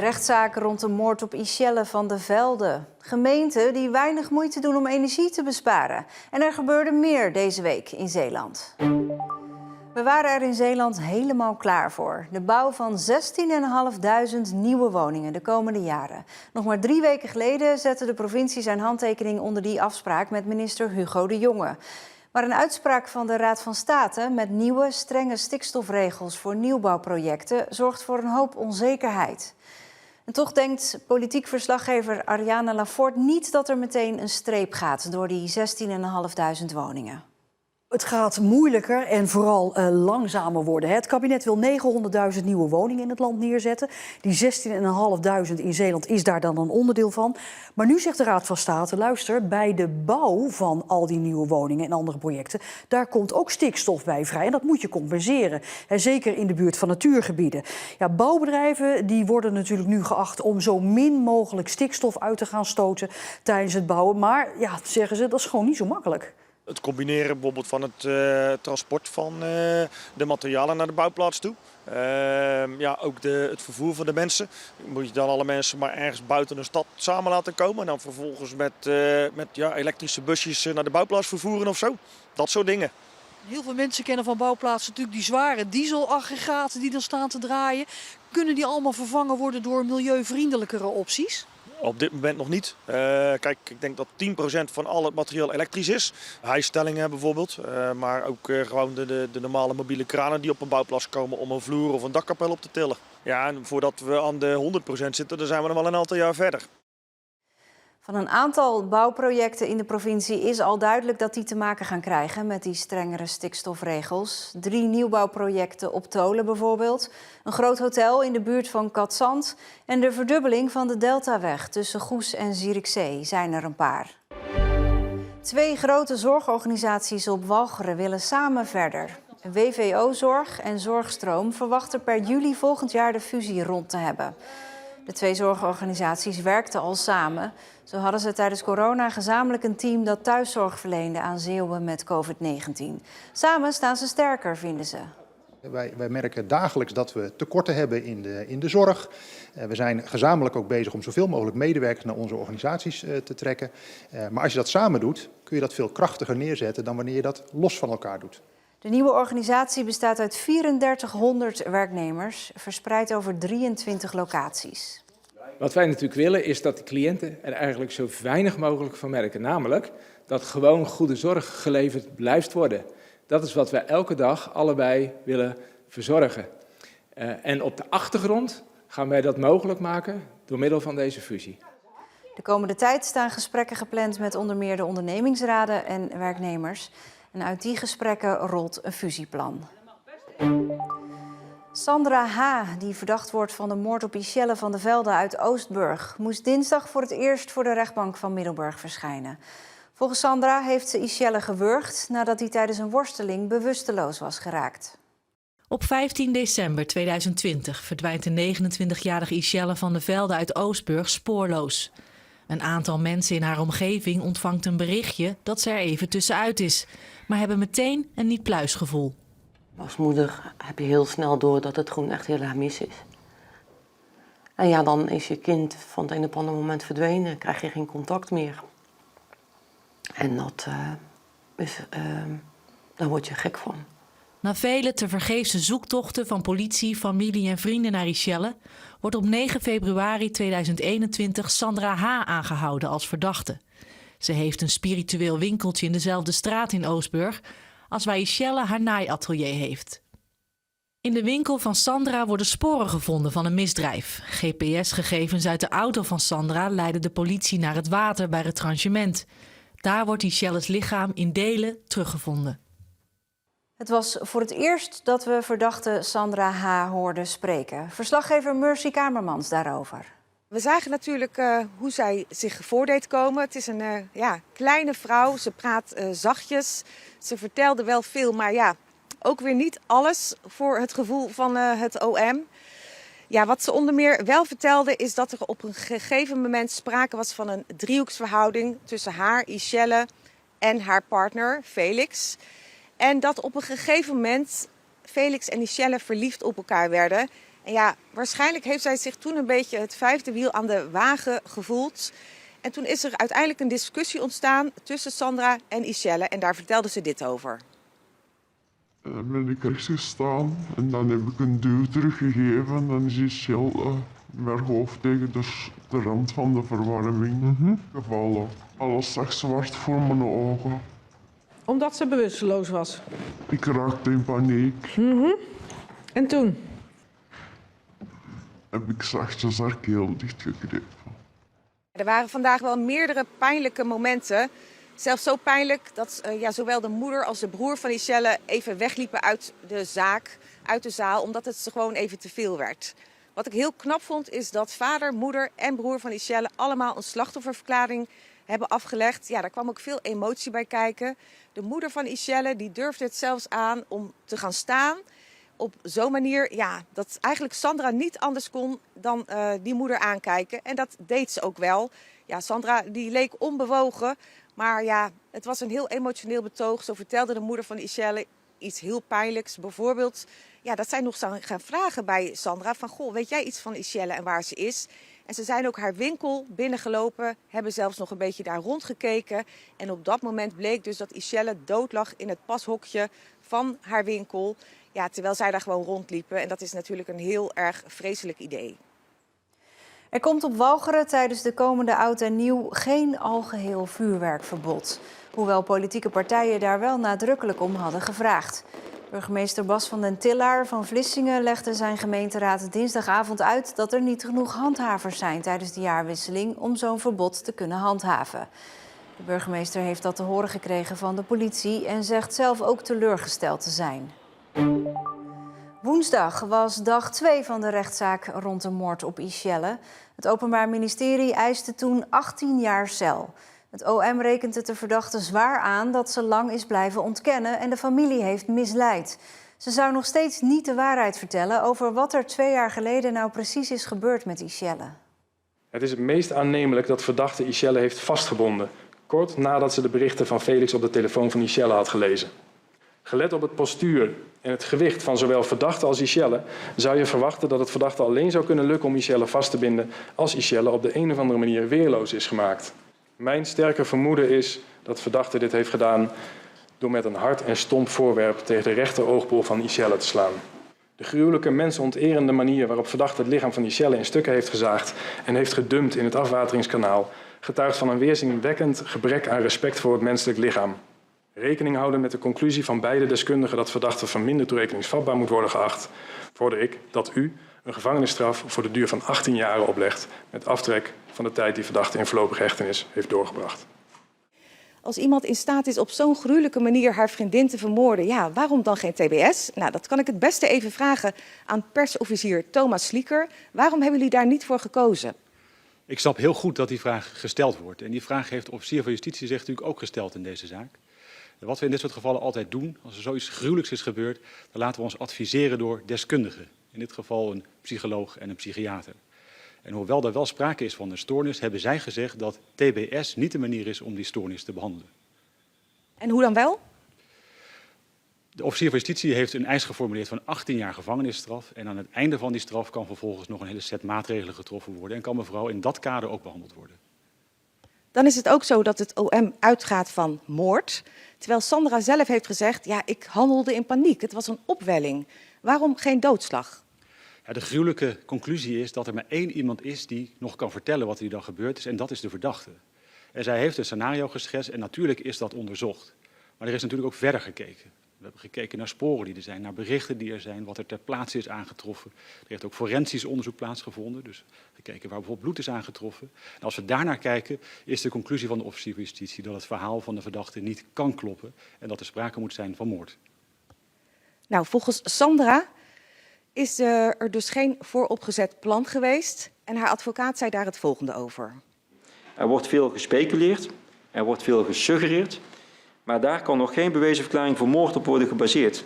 rechtszaak rond de moord op Ishelle van de Velde. Gemeenten die weinig moeite doen om energie te besparen. En er gebeurde meer deze week in Zeeland. We waren er in Zeeland helemaal klaar voor. De bouw van 16.500 nieuwe woningen de komende jaren. Nog maar 3 weken geleden zette de provincie zijn handtekening onder die afspraak met minister Hugo de Jonge. Maar een uitspraak van de Raad van State met nieuwe, strenge stikstofregels voor nieuwbouwprojecten zorgt voor een hoop onzekerheid. En toch denkt politiek verslaggever Ariane Laforte niet dat er meteen een streep gaat door die 16.500 woningen. Het gaat moeilijker en vooral langzamer worden. Het kabinet wil 900.000 nieuwe woningen in het land neerzetten. Die 16.500 in Zeeland is daar dan een onderdeel van. Maar nu zegt de Raad van State, luister, bij de bouw van al die nieuwe woningen en andere projecten, daar komt ook stikstof bij vrij. En dat moet je compenseren. En zeker in de buurt van natuurgebieden. Ja, bouwbedrijven die worden natuurlijk nu geacht om zo min mogelijk stikstof uit te gaan stoten tijdens het bouwen. Maar ja, zeggen ze, dat is gewoon niet zo makkelijk. Het combineren bijvoorbeeld van het transport van de materialen naar de bouwplaats toe. Ja, ook het vervoer van de mensen. Moet je dan alle mensen maar ergens buiten de stad samen laten komen. En dan vervolgens met elektrische busjes naar de bouwplaats vervoeren of zo. Dat soort dingen. Heel veel mensen kennen van bouwplaatsen natuurlijk die zware dieselaggregaten die dan staan te draaien. Kunnen die allemaal vervangen worden door milieuvriendelijkere opties? Op dit moment nog niet. Kijk, ik denk dat 10% van al het materiaal elektrisch is. Hijstellingen bijvoorbeeld, maar ook gewoon de normale mobiele kranen die op een bouwplaats komen om een vloer of een dakkapel op te tillen. Ja, en voordat we aan de 100% zitten, dan zijn we nog wel een aantal jaar verder. Van een aantal bouwprojecten in de provincie is al duidelijk dat die te maken gaan krijgen met die strengere stikstofregels. 3 nieuwbouwprojecten op Tolen bijvoorbeeld, een groot hotel in de buurt van Katzand en de verdubbeling van de Deltaweg tussen Goes en Zierikzee zijn er een paar. 2 grote zorgorganisaties op Walcheren willen samen verder. WVO-zorg en Zorgstroom verwachten per juli volgend jaar de fusie rond te hebben. De 2 zorgorganisaties werkten al samen. Zo hadden ze tijdens corona gezamenlijk een team dat thuiszorg verleende aan Zeeuwen met COVID-19. Samen staan ze sterker, vinden ze. Wij merken dagelijks dat we tekorten hebben in de zorg. We zijn gezamenlijk ook bezig om zoveel mogelijk medewerkers naar onze organisaties te trekken. Maar als je dat samen doet, kun je dat veel krachtiger neerzetten dan wanneer je dat los van elkaar doet. De nieuwe organisatie bestaat uit 3400 werknemers, verspreid over 23 locaties. Wat wij natuurlijk willen is dat de cliënten er eigenlijk zo weinig mogelijk van merken. Namelijk dat gewoon goede zorg geleverd blijft worden. Dat is wat wij elke dag allebei willen verzorgen. En op de achtergrond gaan wij dat mogelijk maken door middel van deze fusie. De komende tijd staan gesprekken gepland met onder meer de ondernemingsraden en werknemers. En uit die gesprekken rolt een fusieplan. Sandra H., die verdacht wordt van de moord op Ishelle van de Velde uit Oostburg, moest dinsdag voor het eerst voor de rechtbank van Middelburg verschijnen. Volgens Sandra heeft ze Ishelle gewurgd nadat hij tijdens een worsteling bewusteloos was geraakt. Op 15 december 2020 verdwijnt de 29-jarige Ishelle van de Velde uit Oostburg spoorloos. Een aantal mensen in haar omgeving ontvangt een berichtje dat ze er even tussenuit is, maar hebben meteen een niet-pluisgevoel. Als moeder heb je heel snel door dat het gewoon echt heel erg mis is. En ja, dan is je kind van het een op het andere moment verdwenen, krijg je geen contact meer. En daar word je gek van. Na vele tevergeefse zoektochten van politie, familie en vrienden naar Ishelle wordt op 9 februari 2021 Sandra H. aangehouden als verdachte. Ze heeft een spiritueel winkeltje in dezelfde straat in Oostburg als waar Ishelle haar naaiatelier heeft. In de winkel van Sandra worden sporen gevonden van een misdrijf. GPS-gegevens uit de auto van Sandra leiden de politie naar het water bij retranchement. Daar wordt Ishelle's lichaam in delen teruggevonden. Het was voor het eerst dat we verdachte Sandra H. hoorden spreken. Verslaggever Mercy Kamermans daarover. We zagen natuurlijk hoe zij zich voordeed komen. Het is een kleine vrouw, ze praat zachtjes. Ze vertelde wel veel, maar ja, ook weer niet alles voor het gevoel van het OM. Ja, wat ze onder meer wel vertelde is dat er op een gegeven moment sprake was van een driehoeksverhouding tussen haar, Ishelle, en haar partner, Felix. En dat op een gegeven moment Felix en Ishelle verliefd op elkaar werden. En ja, waarschijnlijk heeft zij zich toen een beetje het vijfde wiel aan de wagen gevoeld. En toen is er uiteindelijk een discussie ontstaan tussen Sandra en Ishelle. En daar vertelde ze dit over. Dan ben ik rechts gestaan en dan heb ik een duw teruggegeven. En dan is Ishelle met haar hoofd tegen de rand van de verwarming gevallen. Alles zag zwart voor mijn ogen. Omdat ze bewusteloos was? Ik raakte in paniek. En toen? Heb ik zachtjes haar keel dichtgeknepen. Er waren vandaag wel meerdere pijnlijke momenten. Zelfs zo pijnlijk dat zowel de moeder als de broer van Ishelle even wegliepen uit de zaal, omdat het ze gewoon even te veel werd. Wat ik heel knap vond is dat vader, moeder en broer van Ishelle allemaal een slachtofferverklaring hebben afgelegd. Ja, daar kwam ook veel emotie bij kijken. De moeder van Ishelle die durfde het zelfs aan om te gaan staan op zo'n manier, dat eigenlijk Sandra niet anders kon dan die moeder aankijken. En dat deed ze ook wel. Ja, Sandra die leek onbewogen, maar ja, het was een heel emotioneel betoog. Zo vertelde de moeder van Ishelle iets heel pijnlijks. Bijvoorbeeld, dat zij nog zou gaan vragen bij Sandra van, goh, weet jij iets van Ishelle en waar ze is? En ze zijn ook haar winkel binnengelopen, hebben zelfs nog een beetje daar rondgekeken. En op dat moment bleek dus dat Ishelle dood lag in het pashokje van haar winkel. Ja, terwijl zij daar gewoon rondliepen. En dat is natuurlijk een heel erg vreselijk idee. Er komt op Walcheren tijdens de komende oud en nieuw geen algeheel vuurwerkverbod. Hoewel politieke partijen daar wel nadrukkelijk om hadden gevraagd. Burgemeester Bas van den Tillaar van Vlissingen legde zijn gemeenteraad dinsdagavond uit dat er niet genoeg handhavers zijn tijdens de jaarwisseling om zo'n verbod te kunnen handhaven. De burgemeester heeft dat te horen gekregen van de politie en zegt zelf ook teleurgesteld te zijn. Woensdag was dag 2 van de rechtszaak rond de moord op Ishelle. Het Openbaar Ministerie eiste toen 18 jaar cel. Het OM rekent het de verdachte zwaar aan dat ze lang is blijven ontkennen en de familie heeft misleid. Ze zou nog steeds niet de waarheid vertellen over wat er 2 jaar geleden nou precies is gebeurd met Ishelle. Het is het meest aannemelijk dat verdachte Ishelle heeft vastgebonden, kort nadat ze de berichten van Felix op de telefoon van Ishelle had gelezen. Gelet op het postuur en het gewicht van zowel verdachte als Ishelle zou je verwachten dat het verdachte alleen zou kunnen lukken om Ishelle vast te binden als Ishelle op de een of andere manier weerloos is gemaakt. Mijn sterke vermoeden is dat verdachte dit heeft gedaan door met een hard en stomp voorwerp tegen de rechter oogbol van Ishelle te slaan. De gruwelijke mensonterende manier waarop verdachte het lichaam van Ishelle in stukken heeft gezaagd en heeft gedumpt in het afwateringskanaal getuigt van een weerzinwekkend gebrek aan respect voor het menselijk lichaam. Rekening houden met de conclusie van beide deskundigen dat verdachte van minder toerekeningsvatbaar moet worden geacht, vorder ik dat u een gevangenisstraf voor de duur van 18 jaren oplegt met aftrek van de tijd die verdachte in voorlopige hechtenis heeft doorgebracht. Als iemand in staat is op zo'n gruwelijke manier haar vriendin te vermoorden, waarom dan geen TBS? Nou, dat kan ik het beste even vragen aan persofficier Thomas Slieker. Waarom hebben jullie daar niet voor gekozen? Ik snap heel goed dat die vraag gesteld wordt. En die vraag heeft de officier van justitie zich natuurlijk ook gesteld in deze zaak. Wat we in dit soort gevallen altijd doen, als er zoiets gruwelijks is gebeurd, dan laten we ons adviseren door deskundigen. In dit geval een psycholoog en een psychiater. En hoewel er wel sprake is van een stoornis, hebben zij gezegd dat TBS niet de manier is om die stoornis te behandelen. En hoe dan wel? De officier van justitie heeft een eis geformuleerd van 18 jaar gevangenisstraf. En aan het einde van die straf kan vervolgens nog een hele set maatregelen getroffen worden. En kan mevrouw in dat kader ook behandeld worden. Dan is het ook zo dat het OM uitgaat van moord. Terwijl Sandra zelf heeft gezegd, ik handelde in paniek. Het was een opwelling. Waarom geen doodslag? Ja, de gruwelijke conclusie is dat er maar 1 iemand is die nog kan vertellen wat er die dag gebeurd is. En dat is de verdachte. En zij heeft een scenario geschetst en natuurlijk is dat onderzocht. Maar er is natuurlijk ook verder gekeken. We hebben gekeken naar sporen die er zijn, naar berichten die er zijn, wat er ter plaatse is aangetroffen. Er heeft ook forensisch onderzoek plaatsgevonden, dus gekeken waar bijvoorbeeld bloed is aangetroffen. En als we daarnaar kijken, is de conclusie van de officier van justitie dat het verhaal van de verdachte niet kan kloppen en dat er sprake moet zijn van moord. Nou, volgens Sandra is er dus geen vooropgezet plan geweest en haar advocaat zei daar het volgende over. Er wordt veel gespeculeerd, er wordt veel gesuggereerd. Maar daar kan nog geen bewezen verklaring voor moord op worden gebaseerd.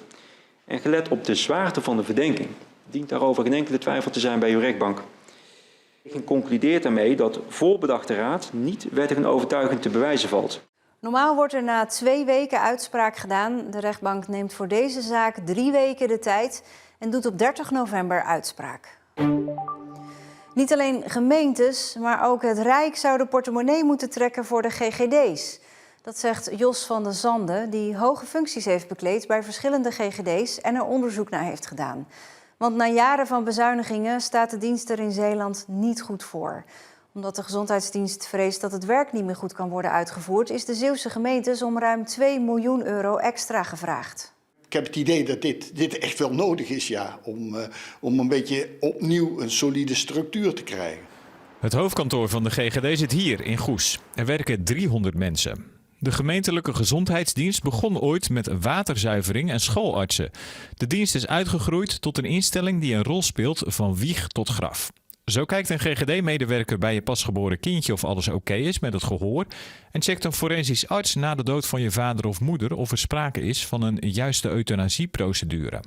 En gelet op de zwaarte van de verdenking, dient daarover geen enkele twijfel te zijn bij uw rechtbank. Ik concludeer daarmee dat voorbedachte raad niet wettig en overtuigend te bewijzen valt. Normaal wordt er na 2 weken uitspraak gedaan. De rechtbank neemt voor deze zaak 3 weken de tijd en doet op 30 november uitspraak. Niet alleen gemeentes, maar ook het Rijk zou de portemonnee moeten trekken voor de GGD's. Dat zegt Jos van der Zanden, die hoge functies heeft bekleed bij verschillende GGD's en er onderzoek naar heeft gedaan. Want na jaren van bezuinigingen staat de dienst er in Zeeland niet goed voor. Omdat de gezondheidsdienst vreest dat het werk niet meer goed kan worden uitgevoerd, is de Zeeuwse gemeentes om ruim 2 miljoen euro extra gevraagd. Ik heb het idee dat dit echt wel nodig is, ja, om een beetje opnieuw een solide structuur te krijgen. Het hoofdkantoor van de GGD zit hier in Goes. Er werken 300 mensen. De gemeentelijke gezondheidsdienst begon ooit met waterzuivering en schoolartsen. De dienst is uitgegroeid tot een instelling die een rol speelt van wieg tot graf. Zo kijkt een GGD-medewerker bij je pasgeboren kindje of alles oké is met het gehoor en checkt een forensisch arts na de dood van je vader of moeder of er sprake is van een juiste euthanasieprocedure.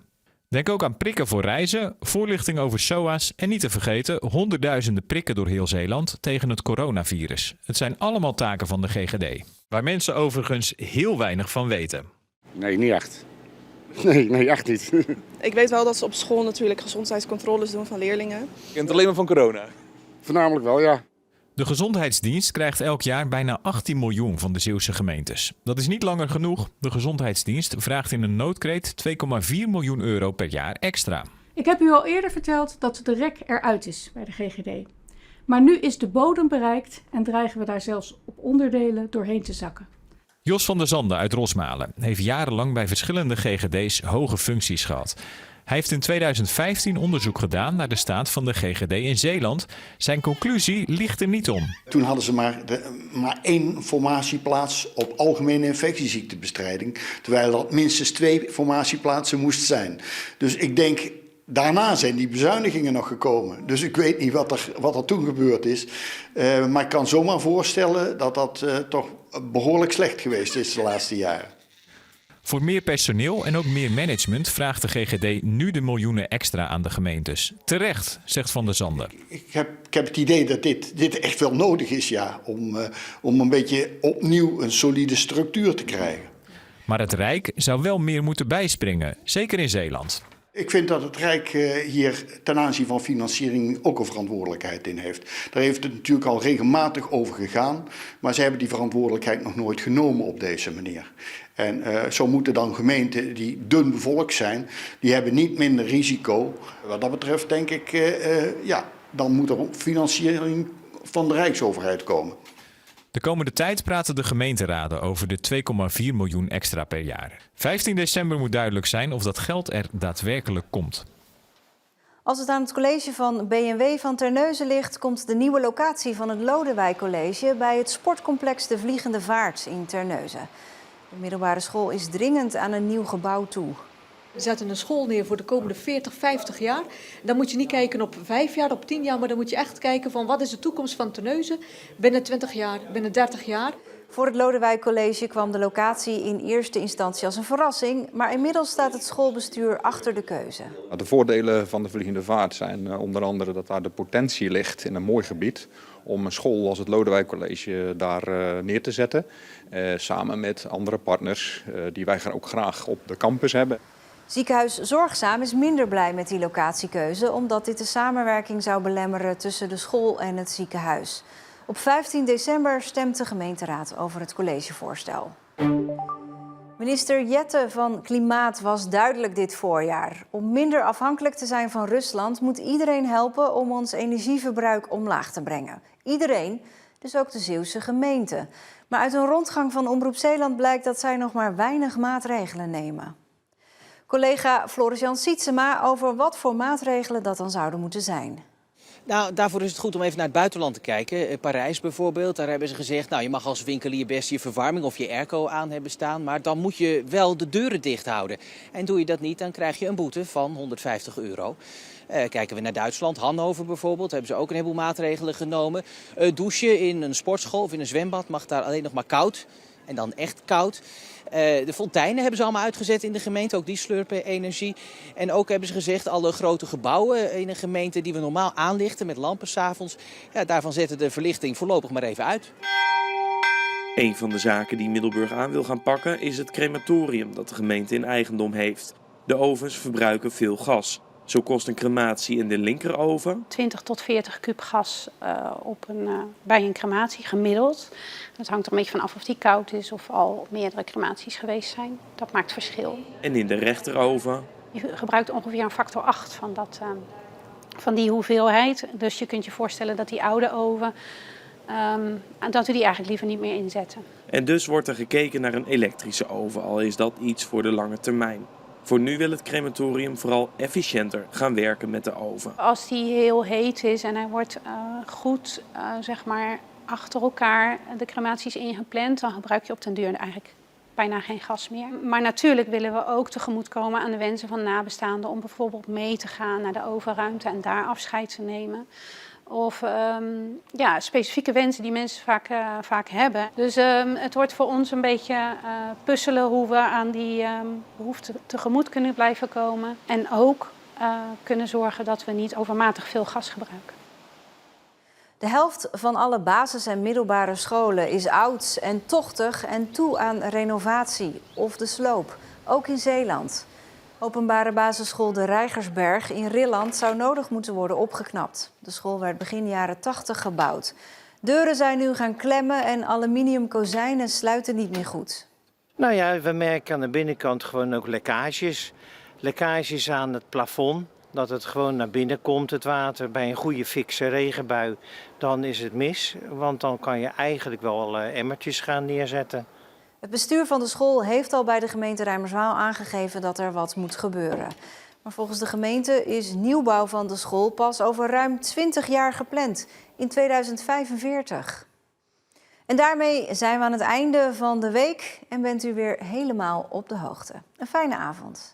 Denk ook aan prikken voor reizen, voorlichting over SOA's en niet te vergeten honderdduizenden prikken door heel Zeeland tegen het coronavirus. Het zijn allemaal taken van de GGD, waar mensen overigens heel weinig van weten. Nee, niet echt. Nee, echt niet. Ik weet wel dat ze op school natuurlijk gezondheidscontroles doen van leerlingen. Je kent alleen maar van corona? Voornamelijk wel, ja. De gezondheidsdienst krijgt elk jaar bijna 18 miljoen van de Zeeuwse gemeentes. Dat is niet langer genoeg. De gezondheidsdienst vraagt in een noodkreet 2,4 miljoen euro per jaar extra. Ik heb u al eerder verteld dat de rek eruit is bij de GGD. Maar nu is de bodem bereikt en dreigen we daar zelfs op onderdelen doorheen te zakken. Jos van der Zanden uit Rosmalen heeft jarenlang bij verschillende GGD's hoge functies gehad. Hij heeft in 2015 onderzoek gedaan naar de staat van de GGD in Zeeland. Zijn conclusie ligt er niet om. Toen hadden ze maar 1 formatieplaats op algemene infectieziektebestrijding, terwijl dat minstens 2 formatieplaatsen moest zijn. Dus ik denk, daarna zijn die bezuinigingen nog gekomen. Dus ik weet niet wat er toen gebeurd is. Maar ik kan zomaar voorstellen dat dat toch behoorlijk slecht geweest is de laatste jaren. Voor meer personeel en ook meer management vraagt de GGD nu de miljoenen extra aan de gemeentes. Terecht, zegt Van der Zanden. Ik heb het idee dat dit echt wel nodig is, ja, om een beetje opnieuw een solide structuur te krijgen. Maar het Rijk zou wel meer moeten bijspringen, zeker in Zeeland. Ik vind dat het Rijk hier ten aanzien van financiering ook een verantwoordelijkheid in heeft. Daar heeft het natuurlijk al regelmatig over gegaan, maar ze hebben die verantwoordelijkheid nog nooit genomen op deze manier. En zo moeten dan gemeenten die dun bevolkt zijn, die hebben niet minder risico. Wat dat betreft denk ik, dan moet er financiering van de Rijksoverheid komen. De komende tijd praten de gemeenteraden over de 2,4 miljoen extra per jaar. 15 december moet duidelijk zijn of dat geld er daadwerkelijk komt. Als het aan het college van B&W van Terneuzen ligt, komt de nieuwe locatie van het Lodewijk College bij het sportcomplex De Vliegende Vaart in Terneuzen. De middelbare school is dringend aan een nieuw gebouw toe. We zetten een school neer voor de komende 40, 50 jaar. Dan moet je niet kijken op 5 jaar, op 10 jaar, maar dan moet je echt kijken van wat is de toekomst van Terneuzen binnen 20 jaar, binnen 30 jaar. Voor het Lodewijk College kwam de locatie in eerste instantie als een verrassing, maar inmiddels staat het schoolbestuur achter de keuze. De voordelen van de Vliegende Vaart zijn onder andere dat daar de potentie ligt in een mooi gebied om een school als het Lodewijk College daar neer te zetten. Samen met andere partners die wij ook graag op de campus hebben. Ziekenhuis Zorgzaam is minder blij met die locatiekeuze, omdat dit de samenwerking zou belemmeren tussen de school en het ziekenhuis. Op 15 december stemt de gemeenteraad over het collegevoorstel. Minister Jette van Klimaat was duidelijk dit voorjaar. Om minder afhankelijk te zijn van Rusland moet iedereen helpen om ons energieverbruik omlaag te brengen. Iedereen, dus ook de Zeeuwse gemeente. Maar uit een rondgang van Omroep Zeeland blijkt dat zij nog maar weinig maatregelen nemen. Collega Floris-Jan Sietsema over wat voor maatregelen dat dan zouden moeten zijn. Nou, daarvoor is het goed om even naar het buitenland te kijken. Parijs bijvoorbeeld, daar hebben ze gezegd, nou, je mag als winkelier best je verwarming of je airco aan hebben staan, maar dan moet je wel de deuren dicht houden. En doe je dat niet, dan krijg je een boete van €150. Kijken we naar Duitsland, Hannover bijvoorbeeld, hebben ze ook een heleboel maatregelen genomen. Douchen in een sportschool of in een zwembad mag daar alleen nog maar koud. En dan echt koud. De fonteinen hebben ze allemaal uitgezet in de gemeente, ook die slurpen energie. En ook hebben ze gezegd, alle grote gebouwen in een gemeente die we normaal aanlichten met lampen 's avonds, ja, daarvan zetten de verlichting voorlopig maar even uit. Een van de zaken die Middelburg aan wil gaan pakken is het crematorium dat de gemeente in eigendom heeft. De ovens verbruiken veel gas. Zo kost een crematie in de linkeroven 20 tot 40 kub gas bij een crematie gemiddeld. Dat hangt er een beetje van af of die koud is of al meerdere crematies geweest zijn. Dat maakt verschil. en in de rechteroven Je gebruikt ongeveer een factor 8 van die hoeveelheid. Dus je kunt je voorstellen dat die oude oven, dat we die eigenlijk liever niet meer inzetten. En dus wordt er gekeken naar een elektrische oven, al is dat iets voor de lange termijn. Voor nu wil het crematorium vooral efficiënter gaan werken met de oven. Als die heel heet is en hij wordt goed achter elkaar de crematies ingepland, dan gebruik je op den duur eigenlijk bijna geen gas meer. Maar natuurlijk willen we ook tegemoetkomen aan de wensen van nabestaanden om bijvoorbeeld mee te gaan naar de ovenruimte en daar afscheid te nemen. Of specifieke wensen die mensen vaak hebben. Dus het wordt voor ons een beetje puzzelen hoe we aan die behoeften tegemoet kunnen blijven komen. En ook kunnen zorgen dat we niet overmatig veel gas gebruiken. De helft van alle basis- en middelbare scholen is oud en tochtig en toe aan renovatie of de sloop. Ook in Zeeland. Openbare basisschool De Rijgersberg in Rilland zou nodig moeten worden opgeknapt. De school werd begin jaren 80 gebouwd. Deuren zijn nu gaan klemmen en aluminium kozijnen sluiten niet meer goed. Nou ja, we merken aan de binnenkant gewoon ook lekkages. Lekkages aan het plafond. Dat het gewoon naar binnen komt, het water. Bij een goede fikse regenbui, dan is het mis. Want dan kan je eigenlijk wel emmertjes gaan neerzetten. Het bestuur van de school heeft al bij de gemeente Reimerswaal aangegeven dat er wat moet gebeuren. Maar volgens de gemeente is nieuwbouw van de school pas over ruim 20 jaar gepland, in 2045. En daarmee zijn we aan het einde van de week en bent u weer helemaal op de hoogte. Een fijne avond.